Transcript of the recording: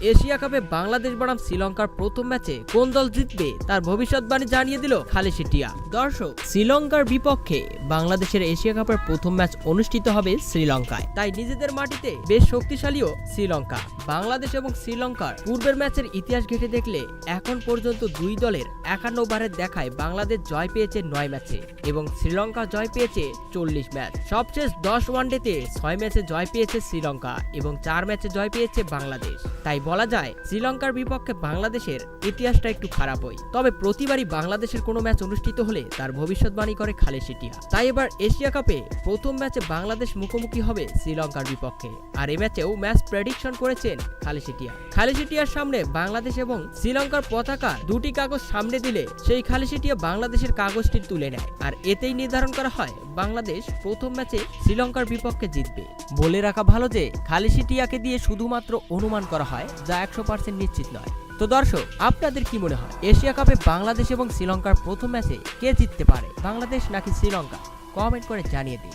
Asia কাপে বাংলাদেশ বনাম শ্রীলঙ্কার প্রথম ম্যাচে কোন দল জিতবে তার ভবিষ্যৎবাণী জানিয়ে দিল খালেদ শেঠিয়া। দর্শক, শ্রীলঙ্কার বিপক্ষে বাংলাদেশের এশিয়া কাপের প্রথম ম্যাচ অনুষ্ঠিত হবে শ্রীলঙ্কায়। তাই নিজেদের মাটিতে বেশ শক্তিশালীও শ্রীলঙ্কা। বাংলাদেশ এবং শ্রীলঙ্কার পূর্বের ম্যাচের ইতিহাস ঘেঁটে দেখলে এখন পর্যন্ত দুই দলের 51 ওভারের দেখায় বাংলাদেশ জয় পেয়েছে 9 ম্যাচে এবং শ্রীলঙ্কা জয় পেয়েছে 40 ম্যাচ। সবশেষ 10 ওয়ানডেতে 6 ম্যাচে জয় পেয়েছে শ্রীলঙ্কা এবং 4 ম্যাচে জয় পেয়েছে বাংলাদেশ। তাই বলা যায় শ্রীলঙ্কার বিপক্ষে বাংলাদেশের ইতিহাসটা একটু খারাপই। তবে প্রতিবারই বাংলাদেশের কোনো ম্যাচ অনুষ্ঠিত হলে তার ভবিষ্যৎবাণী করে খালেদ শেঠিয়া। তাই এবার এশিয়া কাপে প্রথম ম্যাচে বাংলাদেশ মুখোমুখি হবে শ্রীলঙ্কার বিপক্ষে। আর এই ম্যাচেও ম্যাচ প্রেডিকশন করেছেন খালেদ শেঠিয়া। খালেদ শেঠিয়ার সামনে বাংলাদেশ এবং শ্রীলঙ্কার পতাকা দুটি কাগজ সামনে দিলে সেই খালেদ শেঠিয়া বাংলাদেশের কাগজটি তুলে নেয়। আর এতেই নির্ধারণ করা হয় বাংলাদেশ প্রথম ম্যাচে শ্রীলঙ্কার বিপক্ষে জিতবে। বলে রাখা ভালো যে খালেদ শেঠিয়াকে দিয়ে শুধুমাত্র অনুমান করা হয়, যা 100% নিশ্চিত নয়। তো দর্শক, আপনাদের কি মনে হয় এশিয়া কাপে বাংলাদেশ এবং শ্রীলঙ্কার প্রথম ম্যাচে কে জিততে পারে, বাংলাদেশ নাকি শ্রীলঙ্কা? কমেন্ট করে জানিয়ে দিন।